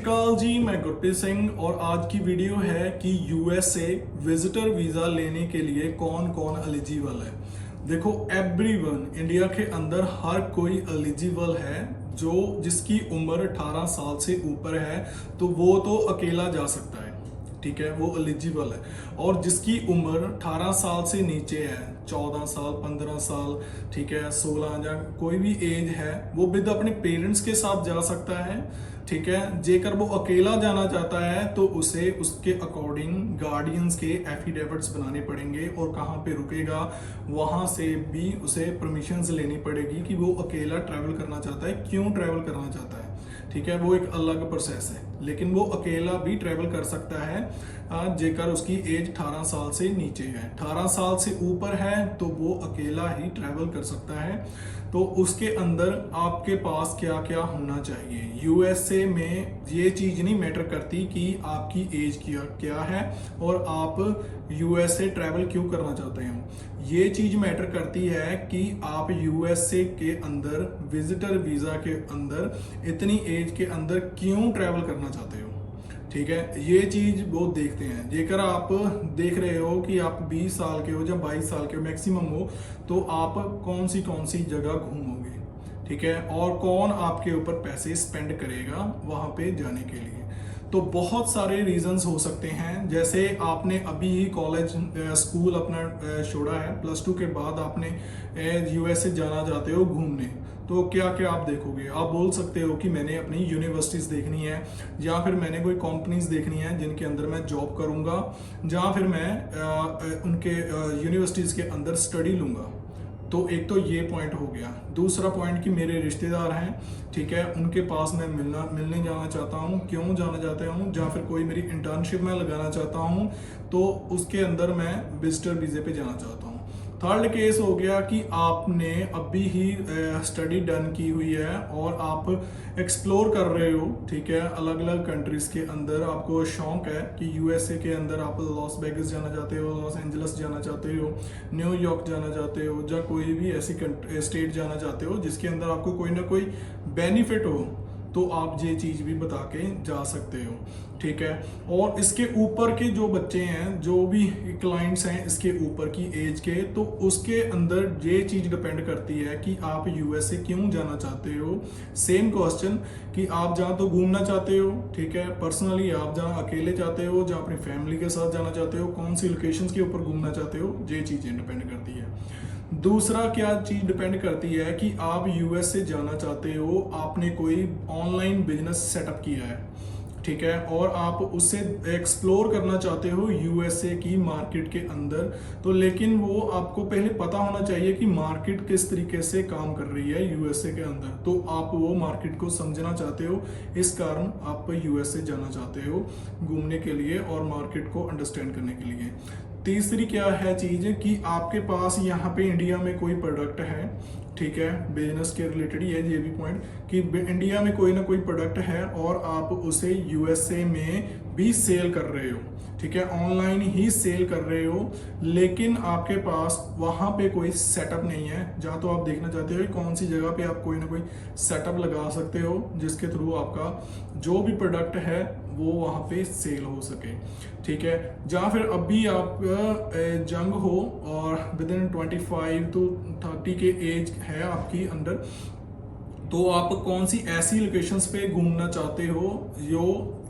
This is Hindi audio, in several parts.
अकाल जी, मैं गुरप्रीत सिंह और आज की वीडियो है कि यूएसए विजिटर वीज़ा लेने के लिए कौन कौन एलिजिबल है। देखो, एवरीवन इंडिया के अंदर हर कोई एलिजिबल है। जो जिसकी उम्र 18 साल से ऊपर है तो वो तो अकेला जा सकता है, ठीक है, वो एलिजिबल है। और जिसकी उम्र 18 साल से नीचे है, 14 साल, 15 साल, ठीक है, 16 या कोई भी एज है, वो विद अपने पेरेंट्स के साथ जा सकता है, ठीक है। जेकर वो अकेला जाना चाहता है तो उसे उसके अकॉर्डिंग गार्डियंस के एफिडेविट्स बनाने पड़ेंगे और कहाँ पे रुकेगा वहाँ से भी उसे परमिशंस लेनी पड़ेगी कि वो अकेला ट्रैवल करना चाहता है, क्यों ट्रैवल करना चाहता है, ठीक है। वो एक अलग प्रोसेस है, लेकिन वो अकेला भी ट्रैवल कर सकता है जेकर उसकी एज 18 साल से नीचे है। 18 साल से ऊपर है तो वो अकेला ही ट्रैवल कर सकता है। तो उसके अंदर आपके पास क्या क्या होना चाहिए। यूएसए में ये चीज़ नहीं मैटर करती कि आपकी एज क्या है और आप यूएसए ट्रैवल क्यों करना चाहते हो। ये चीज़ मैटर करती है कि आप यूएसए के अंदर विजिटर वीज़ा के अंदर इतनी एज के अंदर क्यों ट्रैवल करना चाहते हो, ठीक है। ये चीज वो देखते हैं। जेकर आप देख रहे हो कि आप 20 साल के हो या 22 साल के हो मैक्सिमम हो, तो आप कौन सी जगह घूमोगे, ठीक है, और कौन आपके ऊपर पैसे स्पेंड करेगा वहां पे जाने के लिए। तो बहुत सारे रीजंस हो सकते हैं। जैसे आपने अभी ही कॉलेज स्कूल अपना छोड़ा है, +2 के बाद आपने यूएसए जाना चाहते हो घूमने, तो क्या क्या आप देखोगे। आप बोल सकते हो कि मैंने अपनी यूनिवर्सिटीज देखनी है, या फिर मैंने कोई कंपनीज देखनी है जिनके अंदर मैं जॉब करूंगा, या फिर मैं उनके यूनिवर्सिटीज के अंदर स्टडी लूंगा। तो एक तो ये पॉइंट हो गया। दूसरा पॉइंट कि मेरे रिश्तेदार हैं, ठीक है, उनके पास मैं मिलने जाना चाहता हूँ, क्यों जाना चाहता हूँ, या फिर कोई मेरी इंटर्नशिप मैं लगाना चाहता हूँ तो उसके अंदर मैं विजिटर वीजे पे जाना चाहता हूँ। थर्ड केस हो गया कि आपने अभी ही स्टडी डन की हुई है और आप एक्सप्लोर कर रहे हो, ठीक है, अलग अलग कंट्रीज के अंदर। आपको शौक है कि यूएसए के अंदर आप लॉस वेगस जाना चाहते हो, लॉस एंजल्स जाना चाहते हो, न्यूयॉर्क जाना चाहते हो, या कोई भी ऐसी स्टेट जाना चाहते हो जिसके अंदर आपको कोई ना कोई बेनिफिट हो, तो आप ये चीज भी बता के जा सकते हो, ठीक है। और इसके ऊपर के जो बच्चे हैं, जो भी क्लाइंट्स हैं इसके ऊपर की एज के, तो उसके अंदर ये चीज डिपेंड करती है कि आप यूएसए क्यों जाना चाहते हो। सेम क्वेश्चन कि आप जहाँ तो घूमना चाहते हो, ठीक है, पर्सनली आप जहाँ अकेले चाहते हो, जहाँ अपनी फैमिली के साथ जाना चाहते हो, कौन सी लोकेशंस के ऊपर घूमना चाहते हो, ये चीजें डिपेंड करती है। दूसरा क्या चीज डिपेंड करती है कि आप यूएस से जाना चाहते हो, आपने कोई ऑनलाइन बिजनेस सेटअप किया है, ठीक है, और आप उससे एक्सप्लोर करना चाहते हो यूएसए की मार्केट के अंदर। तो लेकिन वो आपको पहले पता होना चाहिए कि मार्केट किस तरीके से काम कर रही है यूएसए के अंदर, तो आप वो मार्केट को समझना चाहते हो, इस कारण आप यूएसए जाना चाहते हो घूमने के लिए और मार्केट को अंडरस्टैंड करने के लिए। तीसरी क्या है चीज कि आपके पास यहाँ पे इंडिया में कोई प्रोडक्ट है, ठीक है, बिजनेस के रिलेटेड ये भी पॉइंट कि इंडिया में कोई ना कोई प्रोडक्ट है और आप उसे यूएसए में भी सेल कर रहे हो, ठीक है, ऑनलाइन ही सेल कर रहे हो, लेकिन आपके पास वहां पे कोई सेटअप नहीं है। जहाँ तो आप देखना चाहते हो कौन सी जगह पे आप कोई ना कोई सेटअप लगा सकते हो जिसके थ्रू आपका जो भी प्रोडक्ट है वो वहां पे सेल हो सके, ठीक है। जहाँ फिर अभी आप जंग हो और विद इन 25 to 30 के एज है आपकी अंडर, तो आप कौन सी ऐसी लोकेशंस पे घूमना चाहते हो जो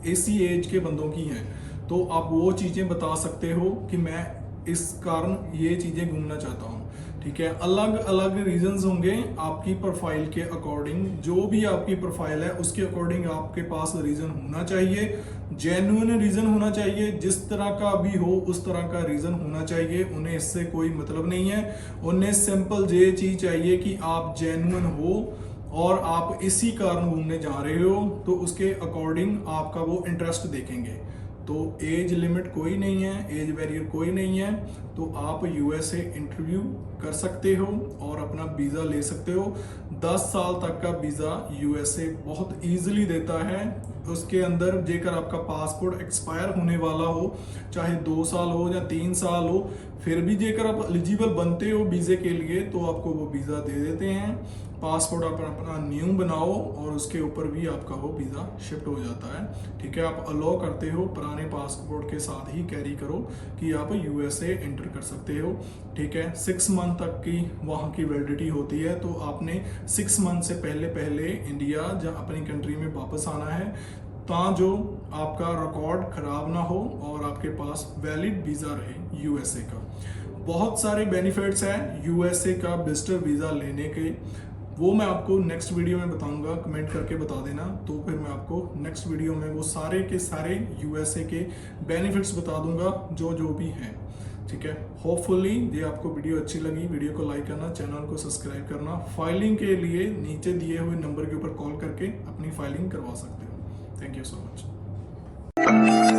इसी एज के बंदों की हैं, तो आप वो चीजें बता सकते हो कि मैं इस कारण ये चीजें घूमना चाहता हूँ, ठीक है। अलग अलग रीजंस होंगे आपकी प्रोफाइल के अकॉर्डिंग। जो भी आपकी प्रोफाइल है उसके अकॉर्डिंग आपके पास रीजन होना चाहिए, जेन्युइन रीजन होना चाहिए, जिस तरह का भी हो उस तरह का रीजन होना चाहिए। उन्हें इससे कोई मतलब नहीं है, उन्हें सिंपल ये चीज चाहिए कि आप जेन्युइन हो और आप इसी कारण घूमने जा रहे हो, तो उसके अकॉर्डिंग आपका वो इंटरेस्ट देखेंगे। तो एज लिमिट कोई नहीं है, एज बैरियर कोई नहीं है, तो आप यूएसए इंटरव्यू कर सकते हो और अपना वीज़ा ले सकते हो। 10 साल तक का वीज़ा यूएसए बहुत इजीली देता है। उसके अंदर जेकर आपका पासपोर्ट एक्सपायर होने वाला हो, चाहे 2 साल हो या 3 साल हो, फिर भी जेकर आप एलिजिबल बनते हो वीज़े के लिए तो आपको वो वीज़ा दे देते हैं। पासपोर्ट आप अपना न्यू बनाओ और उसके ऊपर भी आपका वो वीज़ा शिफ्ट हो जाता है। ठीक है, आप अलाउ करते हो पुराने पासपोर्ट के साथ ही कैरी करो कि आप यूएसए एंटर कर सकते हो। ठीक है, 6 मंथ तक की वहाँ की वैलिडिटी होती है, तो आपने 6 मंथ से पहले इंडिया जहाँ अपनी कंट्री में वापस आना है, जो आपका रिकॉर्ड खराब ना हो और आपके पास वैलिड वीज़ा रहे यूएसए का। बहुत सारे बेनिफिट्स हैं यूएसए का विजिटर वीज़ा लेने के, वो मैं आपको नेक्स्ट वीडियो में बताऊंगा, कमेंट करके बता देना, तो फिर मैं आपको नेक्स्ट वीडियो में वो सारे के सारे यूएसए के बेनिफिट्स बता दूंगा जो जो भी हैं। ठीक है, होपफुली ये आपको वीडियो अच्छी लगी, वीडियो को लाइक करना, चैनल को सब्सक्राइब करना। फाइलिंग के लिए नीचे दिए हुए नंबर के ऊपर कॉल करके अपनी फाइलिंग करवा सकते हो। Thank you so much.